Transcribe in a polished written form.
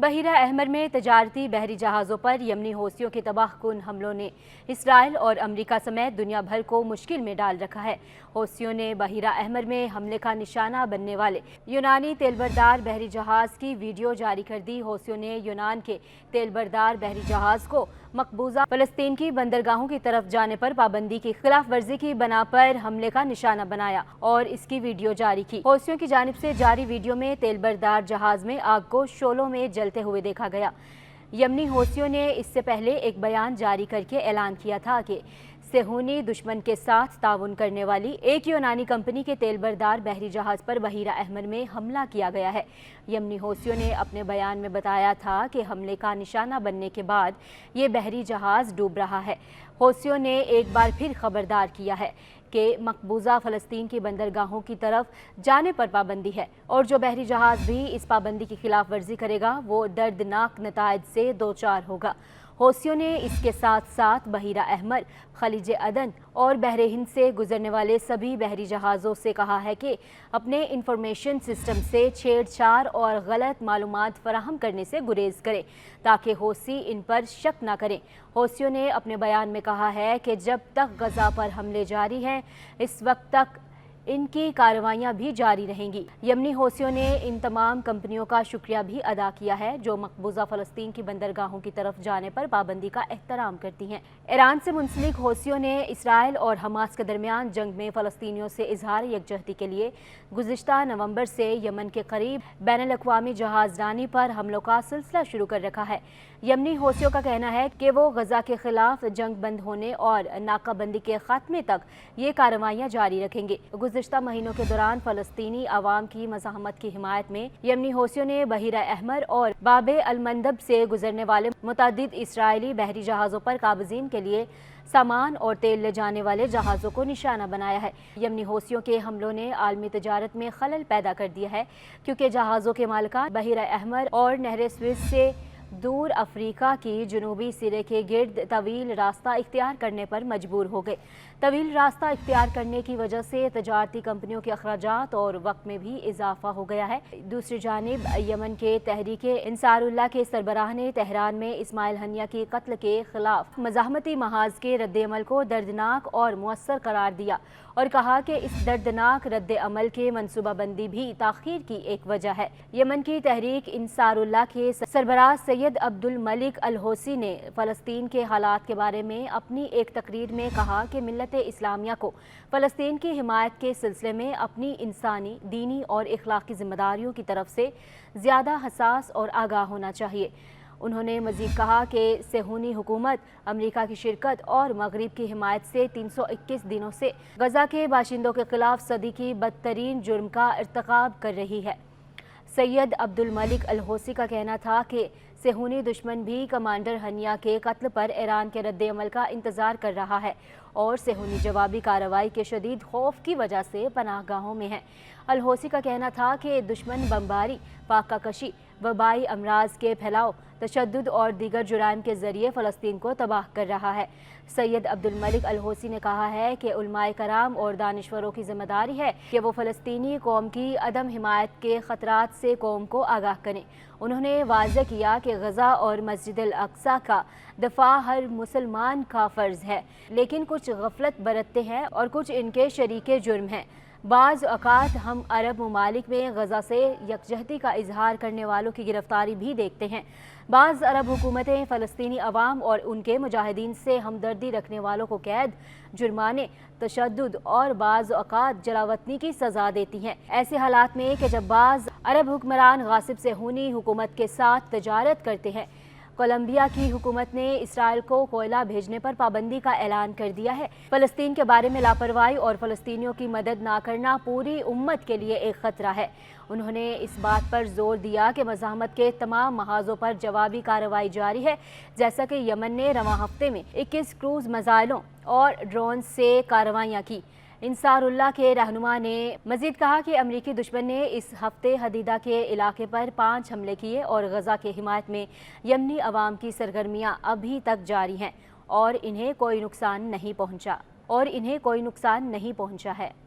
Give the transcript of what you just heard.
बहीरा अहमर में तजारती बहरी जहाज़ों पर यमनी हौसियों के तबाहकुन हमलों ने इसराइल और अमरीका समेत दुनिया भर को मुश्किल में डाल रखा है। हौसियों ने बहीरा अहमर में हमले का निशाना बनने वाले यूनानी तेलबरदार बहरी जहाज़ की वीडियो जारी कर दी। हौसियों ने यूनान के तेलबरदार बहरी जहाज़ को मकबूजा फ़लस्तीन की बंदरगाहों की तरफ जाने पर पाबंदी की खिलाफ वर्जी की बना पर हमले का निशाना बनाया और इसकी वीडियो जारी की। हौसियों की जानिब से जारी वीडियो में तेलबरदार जहाज़ में आग को शोलों में जलते हुए देखा गया। यमनी हौसियों ने इससे पहले एक बयान जारी करके ऐलान किया था कि सेहूनी दुश्मन के साथ ताउन करने वाली एक यूनानी कंपनी के तेलबरदार बहरी जहाज़ पर बहीरा अहमर में हमला किया गया है। यमनी हौसियों ने अपने बयान में बताया था कि हमले का निशाना बनने के बाद ये बहरी जहाज़ डूब रहा है। हौसियों ने एक बार फिर खबरदार किया है कि मकबूजा फ़लस्तीन की बंदरगाहों की तरफ जाने पर पाबंदी है और जो बहरी जहाज़ भी इस पाबंदी की खिलाफ वर्जी करेगा वो दर्दनाक नतायज से दो चार होगा। हौसियों ने इसके साथ साथ बहीरा अहमर, खलीज अदन और बहरे हिंद से गुजरने वाले सभी बहरी जहाज़ों से कहा है कि अपने इंफॉर्मेशन सिस्टम से छेड़छाड़ और गलत मालूमात फराहम करने से गुरेज करें ताकि हौसी इन पर शक न करें। हौसियों ने अपने बयान में कहा है कि जब तक गजा पर हमले जारी हैं इस वक्त तक इनकी कार्रवाइयां भी जारी रहेंगी। यमनी हौसियों ने इन तमाम कंपनियों का शुक्रिया भी अदा किया है जो मकबूजा फ़लस्तीन की बंदरगाहों की तरफ जाने पर पाबंदी का एहतराम करती हैं। ईरान से मुंसलिक हौसियों ने इसराइल और हमास के दरमियान जंग में फ़लस्तीनियों से इजहार यकजहती के लिए गुज़िश्ता नवंबर से यमन के करीब बैनुल-अक़वामी जहाज़रानी पर हमलों का सिलसिला शुरू कर रखा है। यमनी हौसियों का कहना है कि वो गजा के खिलाफ जंग बंद होने और नाकाबंदी के खात्मे तक ये कार्रवाइयाँ जारी रखेंगे। गुज़िश्ता महीनों के दौरान फ़लस्तीनी आवाम की मज़ाहमत की हिमायत में यमनी हौसियों ने बहीरा अहमर और बाबे अल-मंदब से गुजरने वाले मुतअद्दिद इसराइली बहरी जहाज़ों पर काबज़ीन के लिए सामान और तेल ले जाने वाले जहाज़ों को निशाना बनाया है। यमनी हौसियों के हमलों ने आलमी तजारत में खलल पैदा कर दिया है क्योंकि जहाज़ों के मालिकान बहीरा अहमर और नहर स्विज़ से दूर अफ्रीका की जनूबी सिरे के गिर्द तवील रास्ता इख्तियार करने पर मजबूर हो गए। तवील रास्ता इख्तियार करने की वजह से तजारती कंपनियों के अखराजात और वक्त में भी इजाफा हो गया है। दूसरी जानिब यमन के तहरीके इंसारुल्लाह के सरबराह ने तेहरान में इस्माइल हनिया की कत्ल के खिलाफ मज़ाहमती महाज के रद्द-ए-अमल को दर्दनाक और मुअस्सर करार दिया और कहा कि इस दर्दनाक रद्द-ए-अमल के मनसूबाबंदी भी ताख़ीर की एक वजह है। यमन की तहरीक इंसारुल्लाह के सरबराह सैयद अब्दुल मलिक अल हौसी ने फ़लस्तीन के हालात के बारे में अपनी एक तकरीर में कहा कि मिल्लत इस्लामिया को फ़लस्तीन की हिमायत के सिलसिले में अपनी इंसानी, दीनी और इखलाकी जिम्मेदारियों की तरफ से ज़्यादा हसास और आगाह होना चाहिए। उन्होंने मज़ीद कहा कि सेहूनी हुकूमत अमरीका की शिरकत और मगरिब की हिमायत से 321 दिनों से गजा के बाशिंदों के खिलाफ सदी की बदतरीन जुर्म का इर्तिकाब कर रही है। सैयद अब्दुल मलिक अल हौसी का कहना था कि सेहूनी दुश्मन भी कमांडर हनिया के कत्ल पर ईरान के रद्द-ए-अमल का इंतज़ार कर रहा है और सेहूनी जवाबी कार्रवाई के शदीद खौफ की वजह से पनाहगाहों में है। अल हौसी का कहना था कि दुश्मन बमबारी, फाका कशी, वबाई अमराज के फैलाव, तशद्दुद और दीगर जुराइम के ज़रिए फ़लस्तीन को तबाह कर रहा है। सैयद अब्दुल मलिक अल हौसी ने कहा है कि उलमाए कराम और दानिश्वरों की जिम्मेदारी है कि वो फ़लस्तीनी कौम की अदम हिमायत के ख़तरात से कौम को आगाह करें। उन्होंने वाज़ेह किया कि गजा और मस्जिद अल अक्सा का दफ़ा हर मुसलमान का फ़र्ज़ है, लेकिन कुछ गफलत बरतते हैं और कुछ इनके शरीके जुर्म हैं। बाज़ औक़ात हम अरब ममालिक में गजा से यकजहती का इजहार करने वालों की गिरफ्तारी भी देखते हैं। बाज़ अरब हुकूमतें फ़लस्तीनी अवाम और उनके मुजाहिदीन से हमदर्दी रखने वालों को कैद, जुर्माने, तशद्दुद और बाज़ औक़ात जलावतनी की सज़ा देती हैं। ऐसे हालात में कि जब बाज़ अरब हुक्मरान गासिब सेहूनी हुकूमत के साथ तजारत करते हैं, कोलंबिया की हुकूमत ने इसराइल को कोयला भेजने पर पाबंदी का ऐलान कर दिया है। फ़लस्तीन के बारे में लापरवाही और फ़लस्तीनियों की मदद ना करना पूरी उम्मत के लिए एक ख़तरा है। उन्होंने इस बात पर जोर दिया कि मज़ाहमत के तमाम महाज़ों पर जवाबी कार्रवाई जारी है, जैसा कि यमन ने रवां हफ्ते में 21 क्रूज़ मिसाइलों और ड्रोन से कार्रवाइयाँ की। इंसारुल्लाह के रहनुमा ने मजीद कहा कि अमरीकी दुश्मन ने इस हफ्ते हदीदा के इलाके पर 5 हमले किए और गजा के हिमायत में यमनी अवाम की सरगर्मियाँ अभी तक जारी हैं और इन्हें कोई नुकसान नहीं पहुँचा है।